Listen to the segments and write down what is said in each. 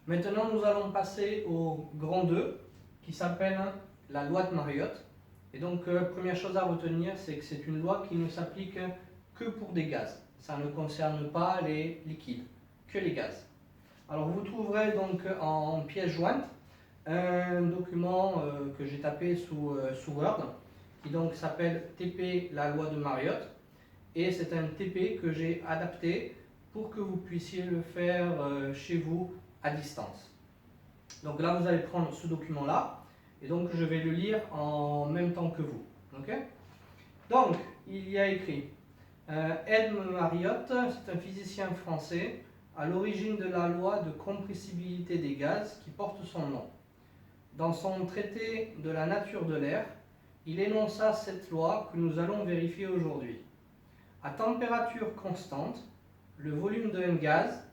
Maintenant, nous allons passer au grand 2 qui s'appelle la loi de Mariotte. Et donc, première chose à retenir, c'est que c'est une loi qui ne s'applique que pour des gaz. Ça ne concerne pas les liquides, que les gaz. Alors, vous trouverez donc en pièce jointe un document que j'ai tapé sous Word qui donc s'appelle TP, la loi de Mariotte. Et c'est un TP que j'ai adapté pour que vous puissiez le faire chez vous à distance. Donc là, vous allez prendre ce document-là, et donc je vais le lire en même temps que vous. Okay, donc, il y a écrit Edme Mariotte, c'est un physicien français, à l'origine de la loi de compressibilité des gaz qui porte son nom. Dans son traité de la nature de l'air, il énonça cette loi que nous allons vérifier aujourd'hui. À température constante, le volume d'un gaz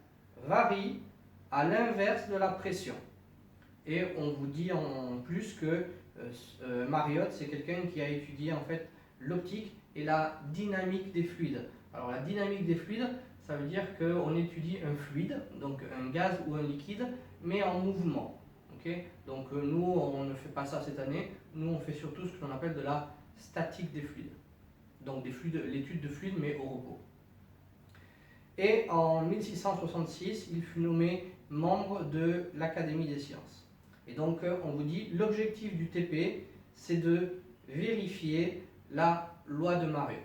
varie à l'inverse de la pression. Et on vous dit en plus que Mariotte, c'est quelqu'un qui a étudié en fait l'optique et la dynamique des fluides. Alors la dynamique des fluides, ça veut dire qu'on étudie un fluide, donc un gaz ou un liquide, mais en mouvement. Okay, donc nous, on ne fait pas ça cette année. Nous, on fait surtout ce que l'on appelle de la statique des fluides. Donc l'étude de fluides, mais au repos. Et en 1666, il fut nommé membre de l'Académie des sciences. Et donc, on vous dit, l'objectif du TP, c'est de vérifier la loi de Mariotte.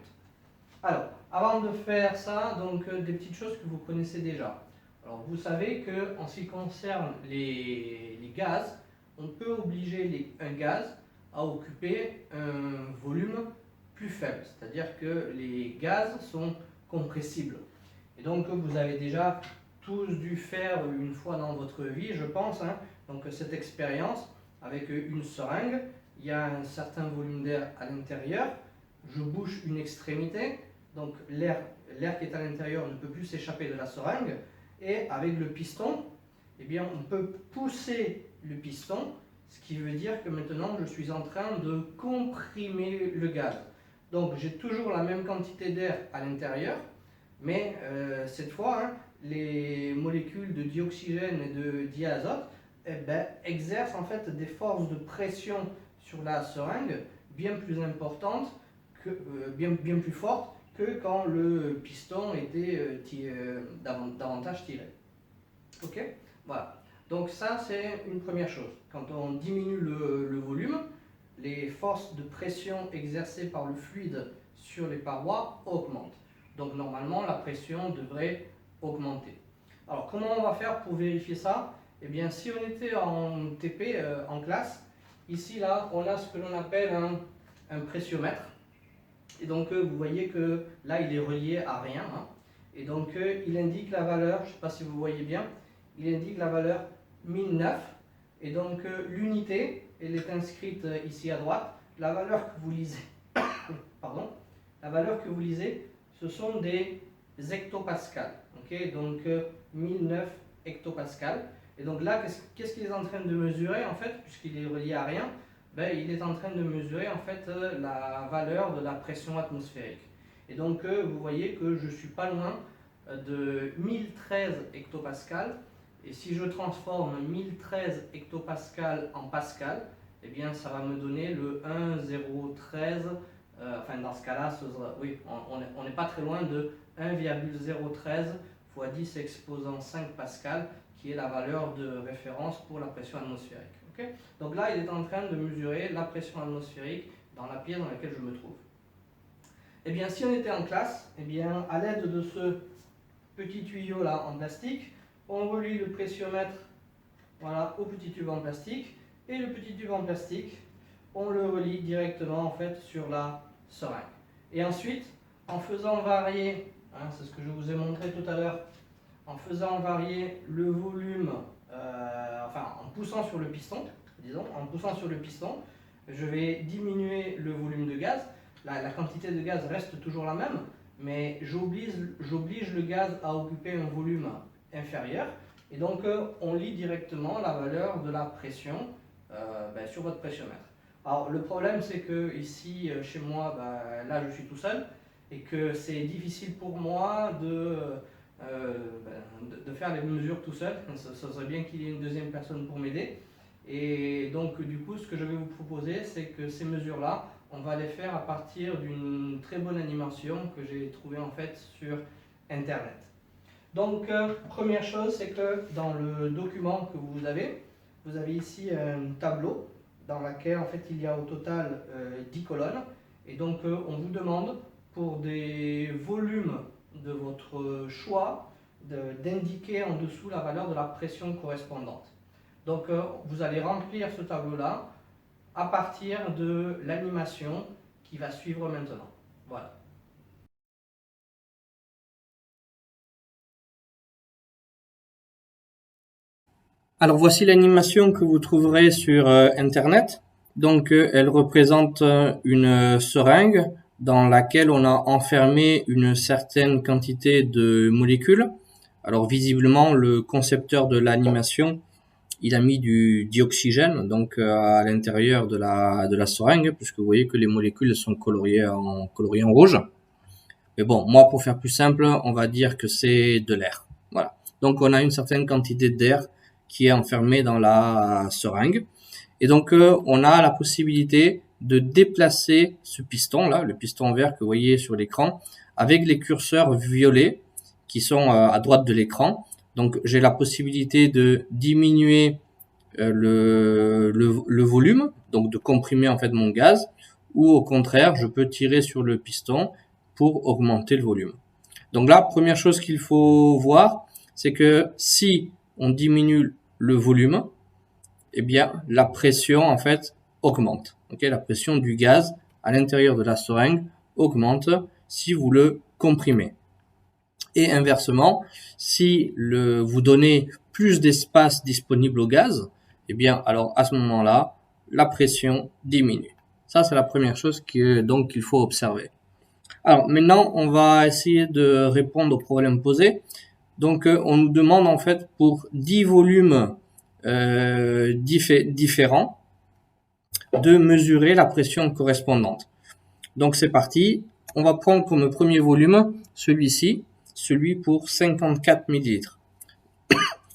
Alors, avant de faire ça, donc des petites choses que vous connaissez déjà. Alors, vous savez qu'en ce qui concerne les gaz, on peut obliger un gaz à occuper un volume plus faible, c'est-à-dire que les gaz sont compressibles. Et donc, vous avez déjà tous dû faire une fois dans votre vie, je pense, donc cette expérience avec une seringue. Il y a un certain volume d'air à l'intérieur, je bouche une extrémité, donc l'air qui est à l'intérieur ne peut plus s'échapper de la seringue, et avec le piston, eh bien, on peut pousser le piston, ce qui veut dire que maintenant je suis en train de comprimer le gaz. Donc j'ai toujours la même quantité d'air à l'intérieur, mais cette fois, les molécules de dioxygène et de diazote exercent en fait des forces de pression sur la seringue bien plus importantes, bien plus fortes que quand le piston était davantage tiré. Ok, voilà. Donc ça, c'est une première chose. Quand on diminue le volume, les forces de pression exercées par le fluide sur les parois augmentent. Donc normalement, la pression devrait augmenter. Alors comment on va faire pour vérifier ça? Eh bien, si on était en TP, en classe, ici, là, on a ce que l'on appelle un pressiomètre. Et donc, vous voyez que là, il est relié à rien. Et donc, il indique la valeur, je ne sais pas si vous voyez bien, il indique la valeur 1009. Et donc, l'unité, elle est inscrite ici à droite. La valeur que vous lisez, pardon, la valeur que vous lisez, ce sont des hectopascales. Okay, donc, 1009 hectopascales. Et donc là, qu'est-ce qu'il est en train de mesurer en fait, puisqu'il est relié à rien? Il est en train de mesurer en fait la valeur de la pression atmosphérique. Et donc vous voyez que je suis pas loin de 1013 hectopascales. Et si je transforme 1013 hectopascales en pascal, eh bien ça va me donner le 1,013. Enfin dans ce cas-là, oui, on n'est pas très loin de 1,013 fois 10 exposant 5 pascal, qui est la valeur de référence pour la pression atmosphérique. Okay, donc là, il est en train de mesurer la pression atmosphérique dans la pièce dans laquelle je me trouve. Eh bien, si on était en classe, eh bien, à l'aide de ce petit tuyau là en plastique, on relie le pressiomètre voilà, au petit tube en plastique, et le petit tube en plastique, on le relie directement en fait sur la seringue. Et ensuite, en faisant varier, c'est ce que je vous ai montré tout à l'heure, en faisant varier le volume, en poussant sur le piston, disons, en poussant sur le piston, je vais diminuer le volume de gaz. La quantité de gaz reste toujours la même, mais j'oblige le gaz à occuper un volume inférieur. Et donc, on lit directement la valeur de la pression sur votre pressiomètre. Alors, le problème, c'est que ici, chez moi, là, je suis tout seul et que c'est difficile pour moi de de faire les mesures tout seul. Ça serait bien qu'il y ait une deuxième personne pour m'aider. Et donc du coup, ce que je vais vous proposer, c'est que ces mesures-là, on va les faire à partir d'une très bonne animation que j'ai trouvée en fait sur Internet. Donc, première chose, c'est que dans le document que vous avez ici un tableau dans lequel en fait il y a au total 10 colonnes. Et donc, on vous demande pour des volumes de votre choix d'indiquer en dessous la valeur de la pression correspondante. Donc, vous allez remplir ce tableau-là à partir de l'animation qui va suivre maintenant. Voilà. Alors voici l'animation que vous trouverez sur Internet. Donc elle représente une seringue dans laquelle on a enfermé une certaine quantité de molécules. Alors visiblement le concepteur de l'animation, il a mis du dioxygène donc à l'intérieur de la seringue, puisque vous voyez que les molécules sont coloriées en rouge. Mais bon, moi pour faire plus simple, on va dire que c'est de l'air. Voilà. Donc on a une certaine quantité d'air qui est enfermée dans la seringue. Et donc on a la possibilité de déplacer ce piston là, le piston vert que vous voyez sur l'écran, avec les curseurs violets qui sont à droite de l'écran. Donc j'ai la possibilité de diminuer le volume, donc de comprimer en fait mon gaz, ou au contraire je peux tirer sur le piston pour augmenter le volume. Donc là, première chose qu'il faut voir, c'est que si on diminue le volume, eh bien la pression en fait augmente. Okay, la pression du gaz à l'intérieur de la seringue augmente si vous le comprimez. Et inversement, si vous donnez plus d'espace disponible au gaz, eh bien alors à ce moment-là, la pression diminue. Ça, c'est la première chose donc qu'il faut observer. Alors maintenant, on va essayer de répondre aux problèmes posés. Donc on nous demande en fait pour 10 volumes différents de mesurer la pression correspondante. Donc c'est parti. On va prendre comme premier volume celui-ci, celui pour 54 millilitres.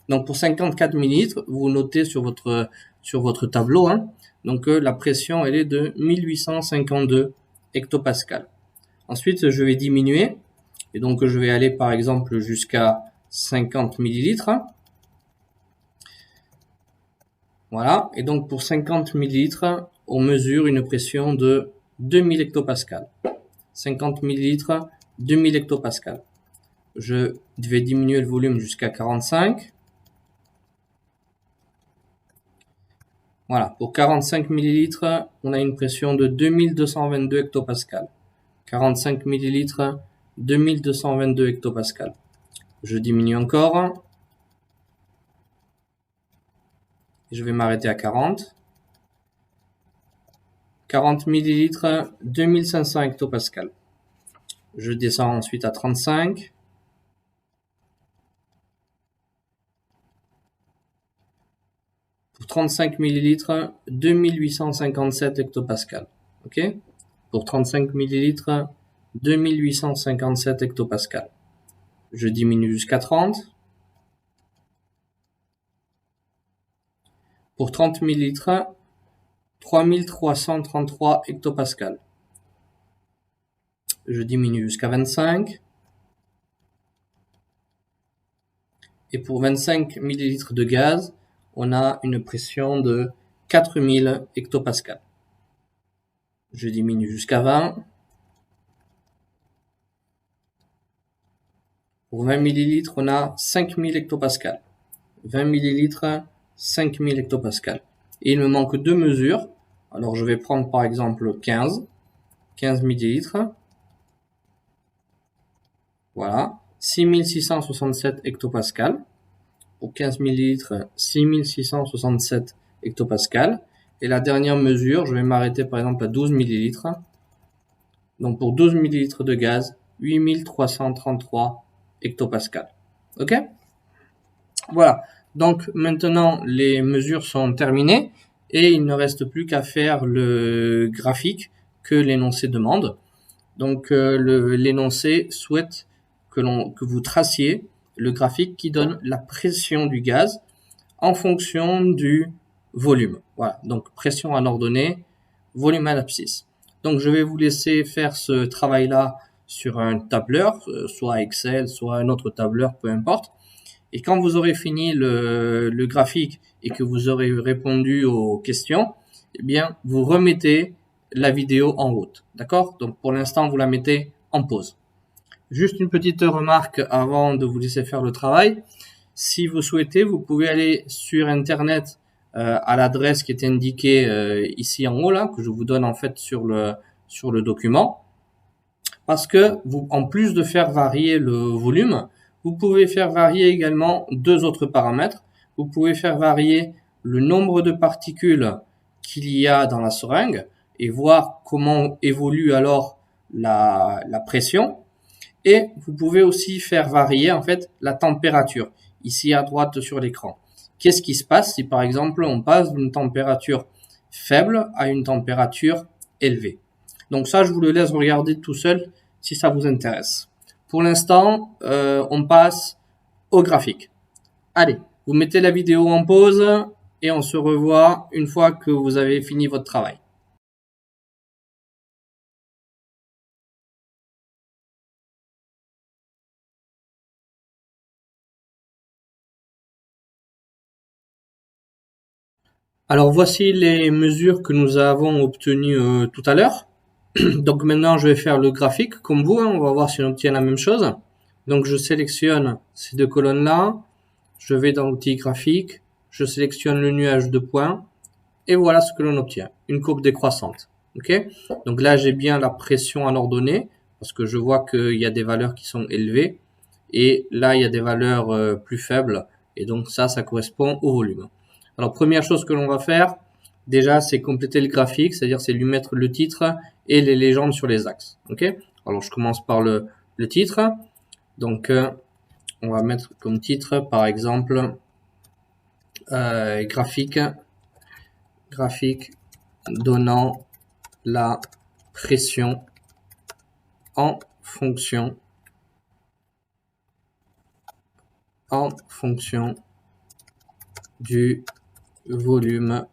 Donc pour 54 millilitres, vous notez sur votre tableau, hein, donc la pression elle est de 1852 hectopascales. Ensuite, je vais diminuer, et donc je vais aller par exemple jusqu'à 50 millilitres. Voilà, et donc pour 50 millilitres, on mesure une pression de 2000 hectopascales. 50 millilitres, 2000 hectopascales. Je vais diminuer le volume jusqu'à 45. Voilà, pour 45 millilitres, on a une pression de 2222 hectopascales. 45 millilitres, 2222 hectopascales. Je diminue encore. Je vais m'arrêter à 40. 40 millilitres, 2500 hectopascales. Je descends ensuite à 35. Pour 35 millilitres, 2857 hectopascales. Ok? Pour 35 millilitres, 2857 hectopascales. Je diminue jusqu'à 30. Pour 30 millilitres, 3333 hectopascales. Je diminue jusqu'à 25. Et pour 25 millilitres de gaz, on a une pression de 4000 hectopascales. Je diminue jusqu'à 20. Pour 20 millilitres, on a 5000 hectopascales. 20 millilitres, 5000 hectopascales. Et il me manque deux mesures. Alors je vais prendre par exemple 15 millilitres. Voilà, 6667 hectopascales. Pour 15 millilitres, 6667 hectopascales. Et la dernière mesure, je vais m'arrêter par exemple à 12 millilitres. Donc pour 12 millilitres de gaz, 8333 hectopascales. Ok? Voilà. Donc maintenant, les mesures sont terminées et il ne reste plus qu'à faire le graphique que l'énoncé demande. Donc l'énoncé souhaite que vous traciez le graphique qui donne la pression du gaz en fonction du volume. Voilà, donc pression en ordonnée, volume à l'abscisse. Donc je vais vous laisser faire ce travail-là sur un tableur, soit Excel, soit un autre tableur, peu importe. Et quand vous aurez fini le graphique et que vous aurez répondu aux questions, eh bien, vous remettez la vidéo en route. D'accord? Donc, pour l'instant, vous la mettez en pause. Juste une petite remarque avant de vous laisser faire le travail. Si vous souhaitez, vous pouvez aller sur Internet à l'adresse qui est indiquée ici en haut, là, que je vous donne en fait sur le document. Parce que vous, en plus de faire varier le volume, vous pouvez faire varier également deux autres paramètres. Vous pouvez faire varier le nombre de particules qu'il y a dans la seringue et voir comment évolue alors la pression. Et vous pouvez aussi faire varier en fait la température, ici à droite sur l'écran. Qu'est-ce qui se passe si par exemple on passe d'une température faible à une température élevée? Donc ça, je vous le laisse regarder tout seul si ça vous intéresse. Pour l'instant, on passe au graphique. Allez, vous mettez la vidéo en pause et on se revoit une fois que vous avez fini votre travail. Alors voici les mesures que nous avons obtenues tout à l'heure. Donc maintenant, je vais faire le graphique comme vous. On va voir si on obtient la même chose. Donc je sélectionne ces deux colonnes-là. Je vais dans l'outil graphique. Je sélectionne le nuage de points. Et voilà ce que l'on obtient. Une courbe décroissante. Ok? Donc là, j'ai bien la pression en ordonnée parce que je vois qu'il y a des valeurs qui sont élevées. Et là, il y a des valeurs plus faibles. Et donc ça correspond au volume. Alors, première chose que l'on va faire, déjà, c'est compléter le graphique, c'est-à-dire c'est lui mettre le titre et les légendes sur les axes. Ok? Alors, je commence par le titre. Donc, on va mettre comme titre, par exemple, graphique donnant la pression en fonction du volume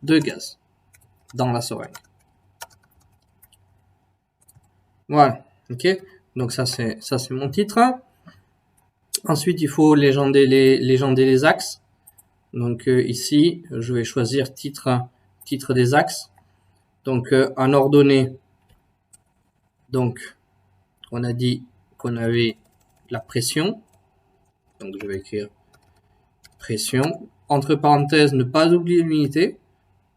de gaz dans la seringue. Voilà, ok. Donc ça c'est mon titre. Ensuite, il faut légender les axes. Donc ici, je vais choisir titre des axes. Donc en ordonnée. Donc on a dit qu'on avait la pression. Donc je vais écrire pression. Entre parenthèses, ne pas oublier l'unité.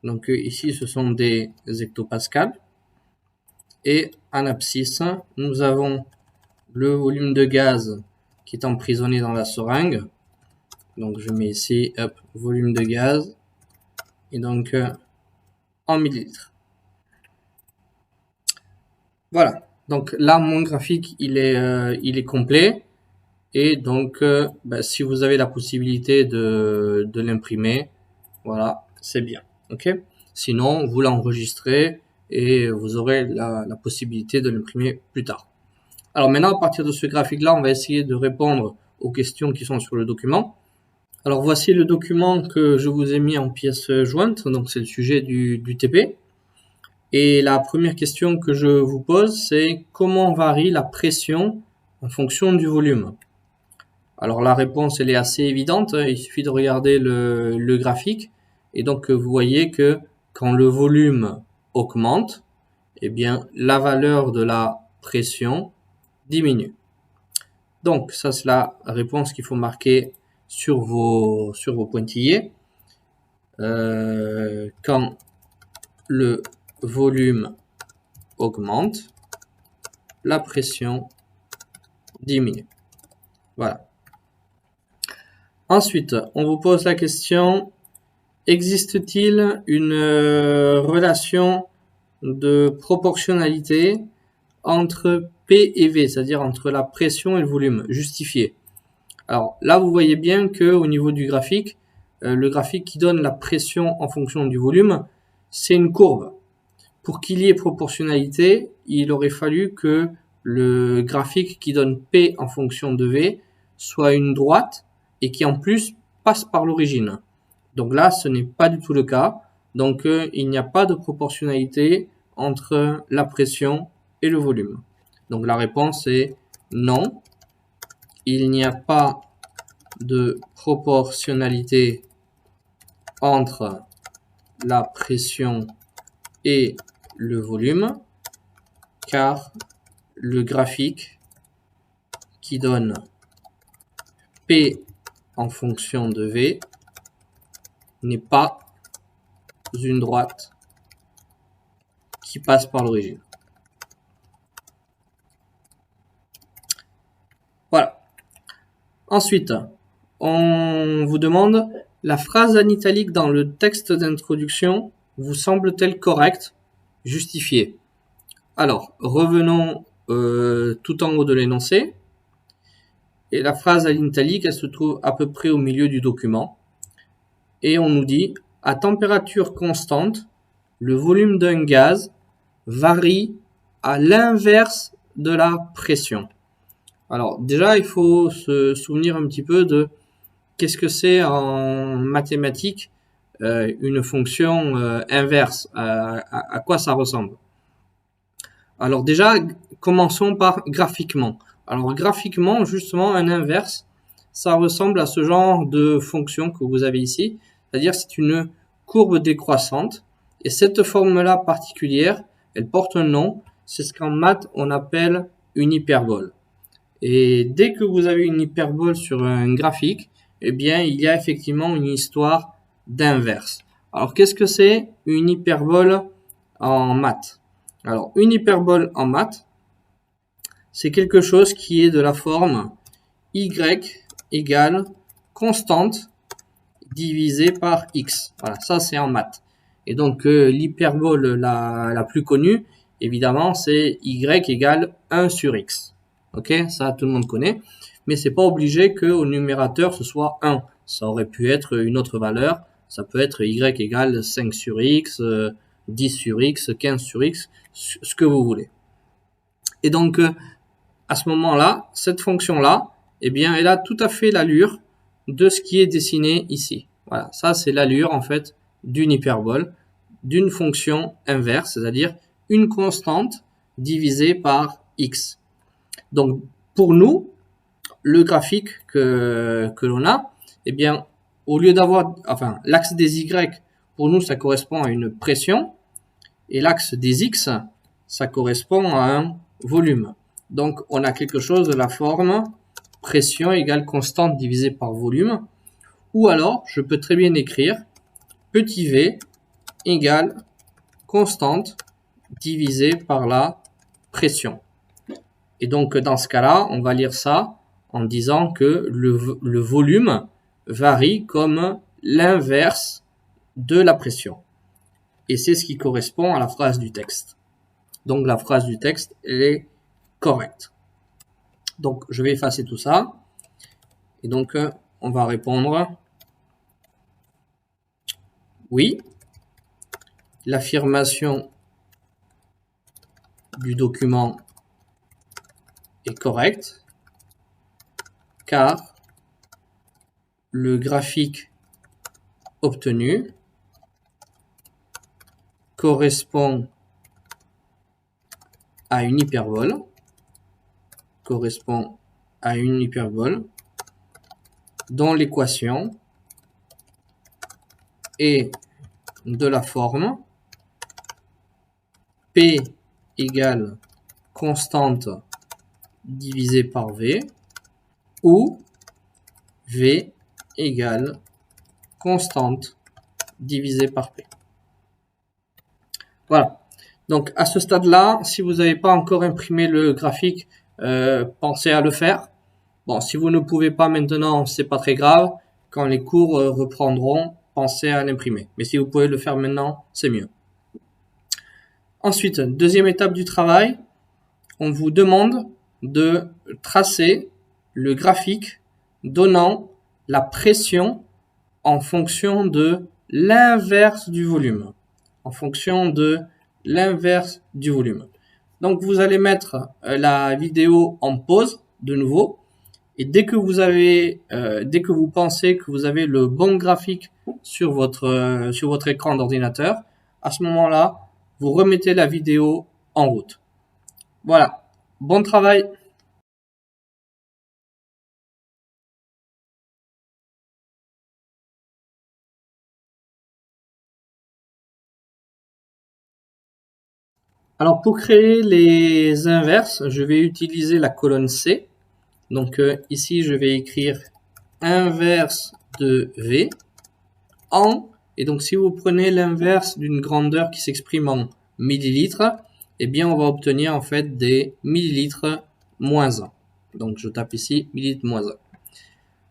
Donc ici, ce sont des hectopascales. Et en abscisse, nous avons le volume de gaz qui est emprisonné dans la seringue. Donc je mets ici, hop, volume de gaz. Et donc en millilitres. Voilà. Donc là, mon graphique, il est complet. Et donc, si vous avez la possibilité de l'imprimer, voilà, c'est bien. Ok. Sinon, vous l'enregistrez et vous aurez la possibilité de l'imprimer plus tard. Alors maintenant, à partir de ce graphique-là, on va essayer de répondre aux questions qui sont sur le document. Alors voici le document que je vous ai mis en pièce jointe. Donc c'est le sujet du TP. Et la première question que je vous pose, c'est comment varie la pression en fonction du volume? Alors la réponse, elle est assez évidente. Il suffit de regarder le graphique. Et donc vous voyez que quand le volume augmente, eh bien la valeur de la pression diminue. Donc ça, c'est la réponse qu'il faut marquer sur vos pointillés. Quand le volume augmente, la pression diminue. Voilà. Ensuite, on vous pose la question, existe-t-il une relation de proportionnalité entre P et V, c'est-à-dire entre la pression et le volume, justifié? Alors là, vous voyez bien que au niveau du graphique, le graphique qui donne la pression en fonction du volume, c'est une courbe. Pour qu'il y ait proportionnalité, il aurait fallu que le graphique qui donne P en fonction de V soit une droite et qui en plus passe par l'origine. Donc là, ce n'est pas du tout le cas. Donc il n'y a pas de proportionnalité entre la pression et le volume. Donc la réponse est non. Il n'y a pas de proportionnalité entre la pression et le volume, car le graphique qui donne P en fonction de V n'est pas une droite qui passe par l'origine. Voilà. Ensuite, on vous demande, la phrase en italique dans le texte d'introduction vous semble-t-elle correcte? Justifiée. Alors, revenons tout en haut de l'énoncé. Et la phrase en italique, elle se trouve à peu près au milieu du document. Et on nous dit, à température constante, le volume d'un gaz varie à l'inverse de la pression. Alors déjà, il faut se souvenir un petit peu de qu'est-ce que c'est en mathématiques une fonction inverse, à quoi ça ressemble. Alors déjà, commençons par graphiquement. Alors graphiquement, justement, un inverse, ça ressemble à ce genre de fonction que vous avez ici, c'est-à-dire c'est une courbe décroissante, et cette forme-là particulière, elle porte un nom, c'est ce qu'en maths on appelle une hyperbole. Et dès que vous avez une hyperbole sur un graphique, eh bien, il y a effectivement une histoire d'inverse. Alors, qu'est-ce que c'est une hyperbole en maths? Alors, une hyperbole en maths, c'est quelque chose qui est de la forme y égale constante divisée par x. Voilà, ça c'est en maths. Et donc, l'hyperbole la plus connue, évidemment, c'est y égale 1 sur x. Ok, ça tout le monde connaît, mais c'est pas obligé qu'au numérateur ce soit 1. Ça aurait pu être une autre valeur, ça peut être y égale 5 sur x, 10 sur x, 15 sur x, ce que vous voulez. Et donc, à ce moment-là, cette fonction-là, eh bien, elle a tout à fait l'allure de ce qui est dessiné ici. Voilà, ça c'est l'allure en fait d'une hyperbole, d'une fonction inverse, c'est-à-dire une constante divisée par x. Donc, pour nous, le graphique que l'on a, eh bien, au lieu d'avoir, enfin, l'axe des Y, pour nous, ça correspond à une pression, et l'axe des X, ça correspond à un volume. Donc, on a quelque chose de la forme pression égale constante divisée par volume, ou alors, je peux très bien écrire petit v égale constante divisée par la pression. Et donc, dans ce cas-là, on va lire ça en disant que le volume varie comme l'inverse de la pression. Et c'est ce qui correspond à la phrase du texte. Donc, la phrase du texte, elle est correcte. Donc, je vais effacer tout ça. Et donc, on va répondre oui. L'affirmation du document est correcte, car le graphique obtenu correspond à une hyperbole, dont l'équation est de la forme P égale constante divisée par V, ou V égale constante divisée par P. Voilà. Donc à ce stade-là, si vous n'avez pas encore imprimé le graphique, pensez à le faire. Bon, si vous ne pouvez pas maintenant, c'est pas très grave. Quand les cours reprendront, pensez à l'imprimer. Mais si vous pouvez le faire maintenant, c'est mieux. Ensuite, deuxième étape du travail, on vous demande de tracer le graphique donnant la pression en fonction de l'inverse du volume. Donc vous allez mettre la vidéo en pause de nouveau Et dès que vous pensez que vous avez le bon graphique sur votre écran d'ordinateur, à ce moment-là, vous remettez la vidéo en route. Voilà. Bon travail! Alors pour créer les inverses, je vais utiliser la colonne C. Donc ici, je vais écrire inverse de V en, et donc si vous prenez l'inverse d'une grandeur qui s'exprime en millilitres, eh bien on va obtenir en fait des millilitres moins 1. Donc je tape ici millilitres moins 1.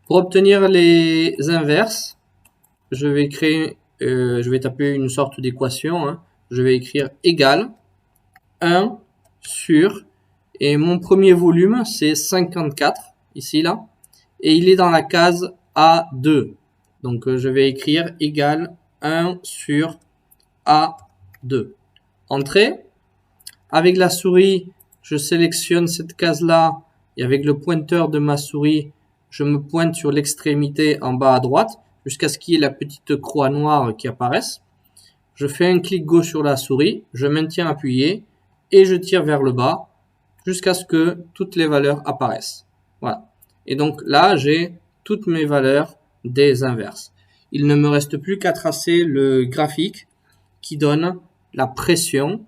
Pour obtenir les inverses, je vais taper une sorte d'équation. Hein. Je vais écrire égal 1 sur, et mon premier volume c'est 54 ici là, et il est dans la case A2. Donc je vais écrire égal 1 sur A2. Entrée. Avec la souris, je sélectionne cette case-là et avec le pointeur de ma souris, je me pointe sur l'extrémité en bas à droite jusqu'à ce qu'il y ait la petite croix noire qui apparaisse. Je fais un clic gauche sur la souris, je maintiens appuyé et je tire vers le bas jusqu'à ce que toutes les valeurs apparaissent. Voilà. Et donc là, j'ai toutes mes valeurs des inverses. Il ne me reste plus qu'à tracer le graphique qui donne la pression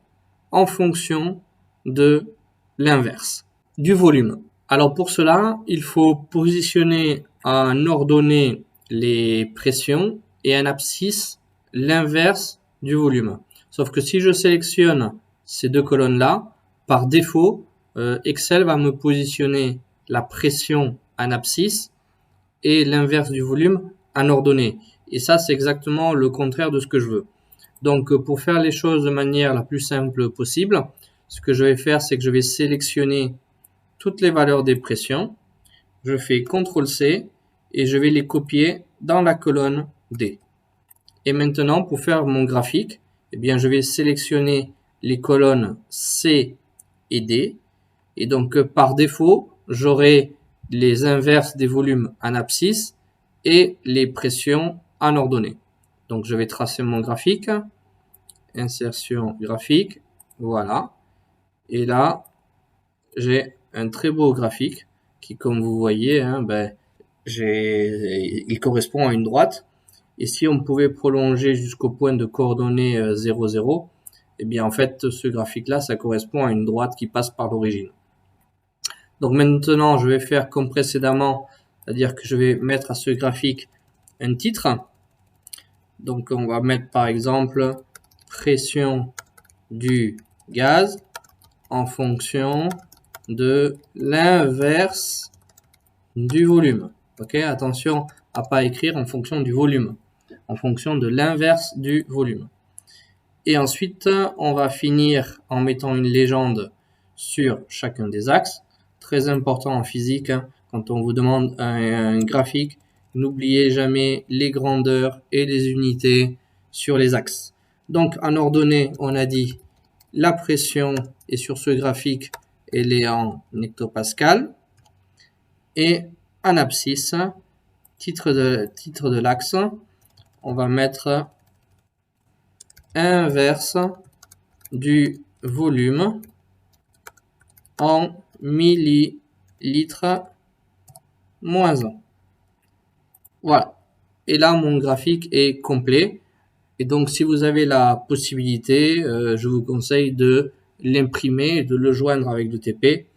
en fonction de l'inverse, du volume. Alors pour cela, il faut positionner en ordonnée les pressions et en abscisse l'inverse du volume. Sauf que si je sélectionne ces deux colonnes-là, par défaut, Excel va me positionner la pression en abscisse et l'inverse du volume en ordonnée. Et ça, c'est exactement le contraire de ce que je veux. Donc, pour faire les choses de manière la plus simple possible, ce que je vais faire, c'est que je vais sélectionner toutes les valeurs des pressions. Je fais CTRL-C et je vais les copier dans la colonne D. Et maintenant, pour faire mon graphique, eh bien, je vais sélectionner les colonnes C et D. Et donc, par défaut, j'aurai les inverses des volumes en abscisse et les pressions en ordonnée. Donc, je vais tracer mon graphique. Insertion graphique. Voilà. Et là, j'ai un très beau graphique qui, comme vous voyez, hein, il correspond à une droite. Et si on pouvait prolonger jusqu'au point de coordonnées 0, 0, eh bien, en fait, ce graphique-là, ça correspond à une droite qui passe par l'origine. Donc maintenant, je vais faire comme précédemment, c'est-à-dire que je vais mettre à ce graphique un titre. Donc on va mettre par exemple pression du gaz en fonction de l'inverse du volume. Ok, attention à pas écrire en fonction du volume, en fonction de l'inverse du volume. Et ensuite, on va finir en mettant une légende sur chacun des axes. Très important en physique, hein, quand on vous demande un graphique, n'oubliez jamais les grandeurs et les unités sur les axes. Donc en ordonnée, on a dit la pression est sur ce graphique, elle est en hectopascal. Et en abscisse, titre de l'axe, on va mettre inverse du volume en millilitres moins 1. Voilà. Et là, mon graphique est complet. Et donc, si vous avez la possibilité, je vous conseille de l'imprimer et de le joindre avec le TP.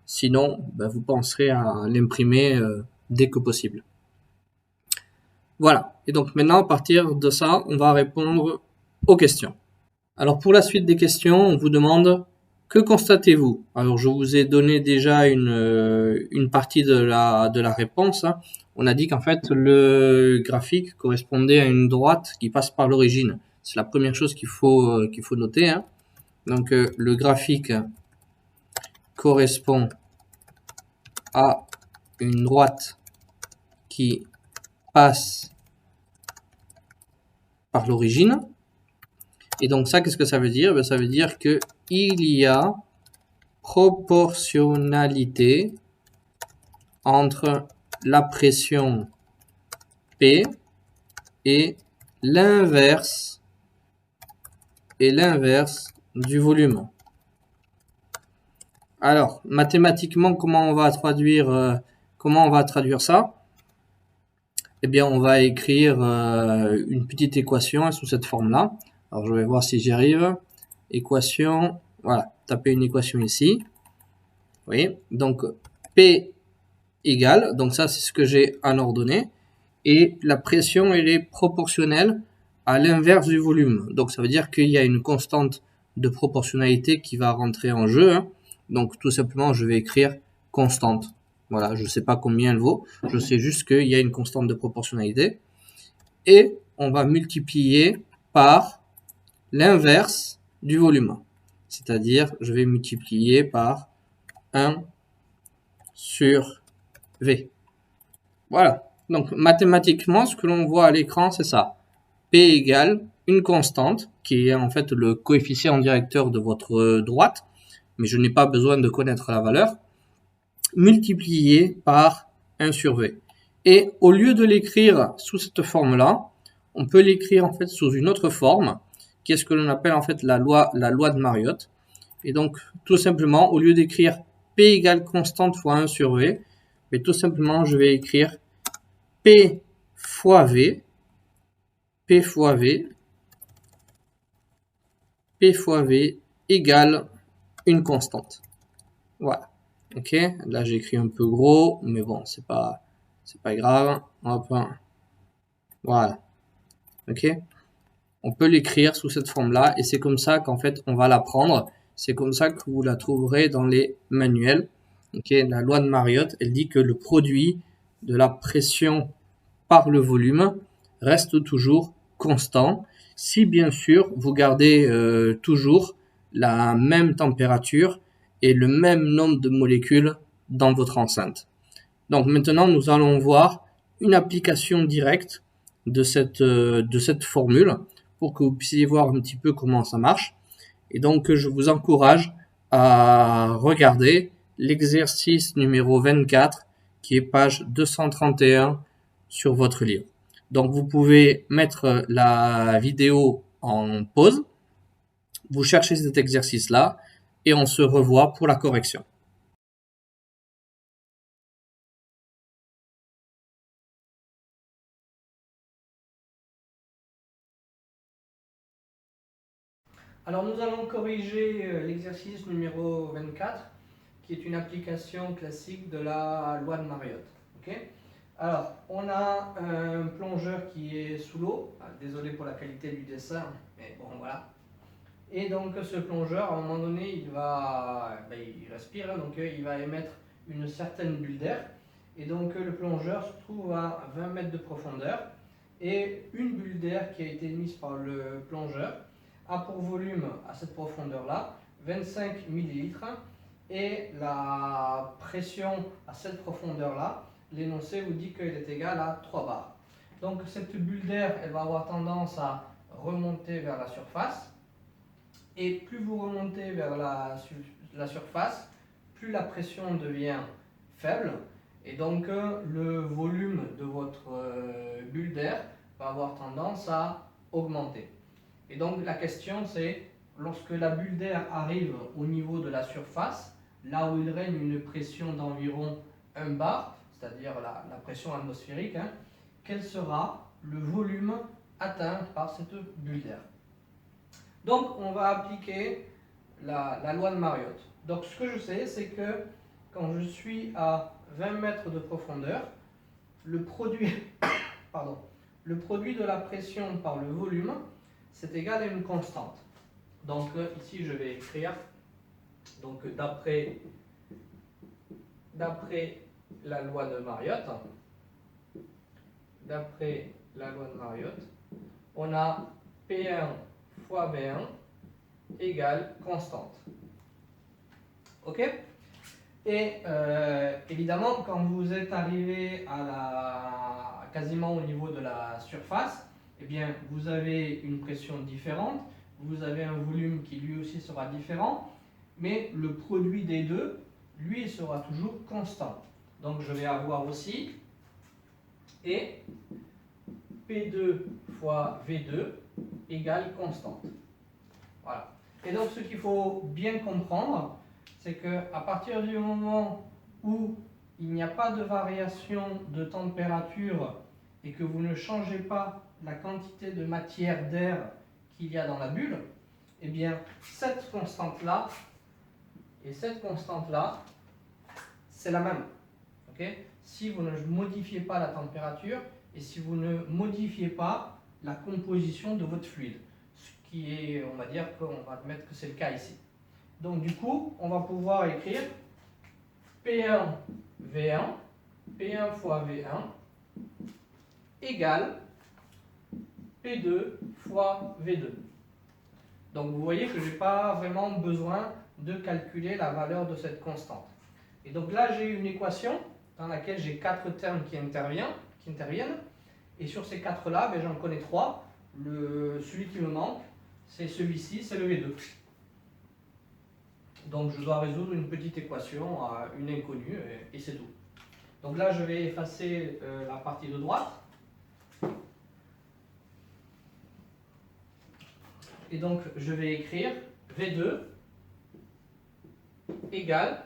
Sinon, vous penserez à l'imprimer dès que possible. Voilà. Et donc maintenant, à partir de ça, on va répondre aux questions. Alors pour la suite des questions, on vous demande que constatez-vous? Alors je vous ai donné déjà une partie de la réponse. Hein. On a dit qu'en fait le graphique correspondait à une droite qui passe par l'origine. C'est la première chose qu'il faut noter. Hein. Donc le graphique correspond à une droite qui passe par l'origine. Et donc ça, qu'est-ce que ça veut dire? Ça veut dire que il y a proportionnalité entre la pression P et l'inverse du volume. Alors, mathématiquement, comment on va traduire ça? Eh bien, on va écrire une petite équation sous cette forme-là. Alors, je vais voir si j'y arrive. Équation, voilà, taper une équation ici. Vous voyez, donc P égale, donc ça c'est ce que j'ai en ordonnée, et la pression elle est proportionnelle à l'inverse du volume. Donc ça veut dire qu'il y a une constante de proportionnalité qui va rentrer en jeu, hein. Donc tout simplement je vais écrire constante. Voilà, je ne sais pas combien elle vaut, je sais juste qu'il y a une constante de proportionnalité. Et on va multiplier par l'inverse du volume. C'est-à-dire, je vais multiplier par 1 sur V. Voilà. Donc, mathématiquement, ce que l'on voit à l'écran, c'est ça. P égale une constante, qui est en fait le coefficient directeur de votre droite, mais je n'ai pas besoin de connaître la valeur, multiplié par 1 sur V. Et au lieu de l'écrire sous cette forme-là, on peut l'écrire en fait sous une autre forme, qui est ce que l'on appelle en fait la loi de Mariotte. Et donc, tout simplement, au lieu d'écrire P égale constante fois 1 sur V, mais tout simplement, je vais écrire P fois V, P fois V, P fois V égale une constante. Voilà. Ok, là j'écris un peu gros, mais bon, c'est pas grave. Hop. Voilà. Ok. On peut l'écrire sous cette forme-là, et c'est comme ça qu'en fait on va l'apprendre. C'est comme ça que vous la trouverez dans les manuels. Ok, la loi de Mariotte, elle dit que le produit de la pression par le volume reste toujours constant, si bien sûr vous gardez toujours la même température et le même nombre de molécules dans votre enceinte. Donc maintenant, nous allons voir une application directe de cette formule pour que vous puissiez voir un petit peu comment ça marche. Et donc, je vous encourage à regarder l'exercice numéro 24 qui est page 231 sur votre livre. Donc, vous pouvez mettre la vidéo en pause, vous cherchez cet exercice-là et on se revoit pour la correction. Alors nous allons corriger l'exercice numéro 24, qui est une application classique de la loi de Mariotte. Okay. Alors, on a un plongeur qui est sous l'eau. Désolé pour la qualité du dessin, mais bon, voilà. Et donc ce plongeur, à un moment donné, il respire, donc il va émettre une certaine bulle d'air. Et donc le plongeur se trouve à 20 mètres de profondeur. Et une bulle d'air qui a été émise par le plongeur a pour volume à cette profondeur-là 25 millilitres. Et la pression à cette profondeur-là, l'énoncé vous dit qu'elle est égale à 3 bars. Donc cette bulle d'air, elle va avoir tendance à remonter vers la surface. Et plus vous remontez vers la surface, plus la pression devient faible. Et donc le volume de votre bulle d'air va avoir tendance à augmenter. Et donc la question c'est, lorsque la bulle d'air arrive au niveau de la surface, là où il règne une pression d'environ 1 bar, c'est-à-dire la pression atmosphérique, quel sera le volume atteint par cette bulle d'air? Donc on va appliquer la loi de Mariotte. Donc ce que je sais, c'est que quand je suis à 20 mètres de profondeur, le produit de la pression par le volume, c'est égal à une constante. Donc ici je vais écrire, donc d'après la loi de Mariotte, on a P1 fois V1 égale constante. Ok? Et évidemment, quand vous êtes arrivé quasiment au niveau de la surface, eh bien, vous avez une pression différente, vous avez un volume qui lui aussi sera différent, mais le produit des deux, lui, sera toujours constant. Donc je vais avoir aussi et P2 fois V2 égale constante. Voilà. Et donc ce qu'il faut bien comprendre, c'est qu'à partir du moment où il n'y a pas de variation de température et que vous ne changez pas la quantité de matière d'air qu'il y a dans la bulle, eh bien cette constante-là et cette constante-là, c'est la même. Okay? Si vous ne modifiez pas la température et si vous ne modifiez pas la composition de votre fluide, ce qui est, on va dire qu'on va admettre que c'est le cas ici. Donc du coup, on va pouvoir écrire P1 V1, P1 fois V1 égale P2 fois V2. Donc vous voyez que je n'ai pas vraiment besoin de calculer la valeur de cette constante. Et donc là, j'ai une équation dans laquelle j'ai 4 termes qui interviennent. Et sur ces 4-là, ben, j'en connais 3. Celui qui me manque, c'est celui-ci, c'est le V2. Donc je dois résoudre une petite équation à une inconnue et c'est tout. Donc là, je vais effacer la partie de droite. Et donc, je vais écrire V2 égale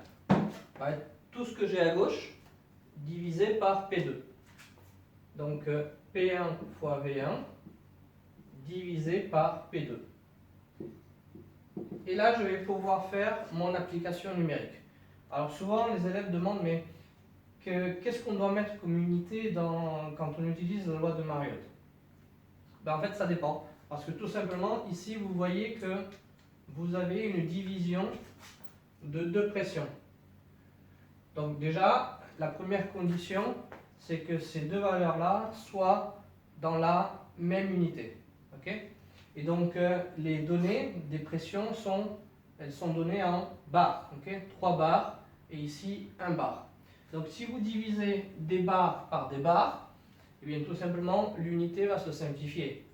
tout ce que j'ai à gauche divisé par P2. Donc, P1 fois V1 divisé par P2. Et là, je vais pouvoir faire mon application numérique. Alors souvent, les élèves demandent, mais qu'est-ce qu'on doit mettre comme unité quand on utilise la loi de Mariotte? Ben, en fait, ça dépend. Parce que tout simplement, ici, vous voyez que vous avez une division de 2 pressions. Donc déjà, la première condition, c'est que ces deux valeurs-là soient dans la même unité. Okay? Et donc, les données des pressions elles sont données en bars. Okay? 3 bars et ici 1 bar. Donc si vous divisez des bars par des bars, eh bien, tout simplement, l'unité va se simplifier.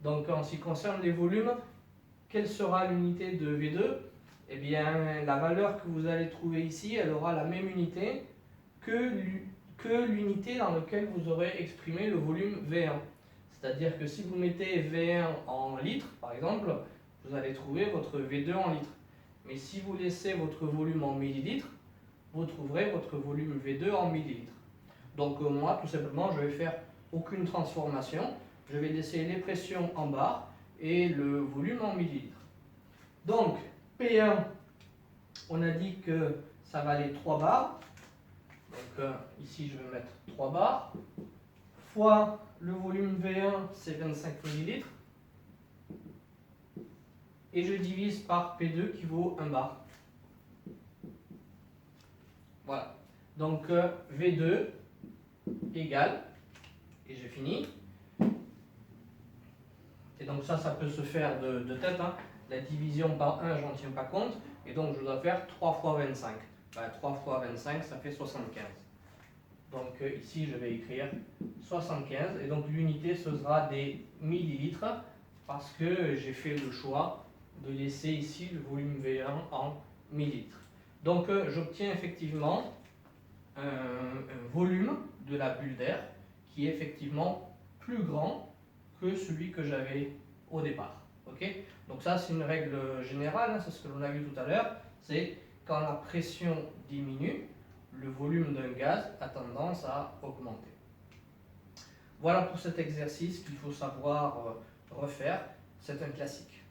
Donc en ce qui concerne les volumes, quelle sera l'unité de V2? Eh bien, la valeur que vous allez trouver ici, elle aura la même unité que l'unité dans laquelle vous aurez exprimé le volume V1. C'est-à-dire que si vous mettez V1 en litres, par exemple, vous allez trouver votre V2 en litres. Mais si vous laissez votre volume en millilitres, vous trouverez votre volume V2 en millilitres. Donc moi, tout simplement, je vais faire aucune transformation. Je vais laisser les pressions en bars et le volume en millilitres. Donc, P1, on a dit que ça valait 3 bars. Donc ici, je vais mettre 3 bars. Fois le volume V1, c'est 25 millilitres. Et je divise par P2 qui vaut 1 bar. Voilà. Donc V2 égale, et j'ai fini. Et donc ça peut se faire de tête. Hein. La division par 1, j'en tiens pas compte. Et donc je dois faire 3 fois 25. 3 fois 25, ça fait 75. Donc ici, je vais écrire 75. Et donc l'unité, ce sera des millilitres. Parce que j'ai fait le choix de laisser ici le volume V1 en millilitres. Donc j'obtiens effectivement un volume de la bulle d'air qui est effectivement plus grand que celui que j'avais au départ. Okay? Donc ça, c'est une règle générale, hein, c'est ce que l'on a vu tout à l'heure, c'est quand la pression diminue, le volume d'un gaz a tendance à augmenter. Voilà pour cet exercice qu'il faut savoir refaire, c'est un classique.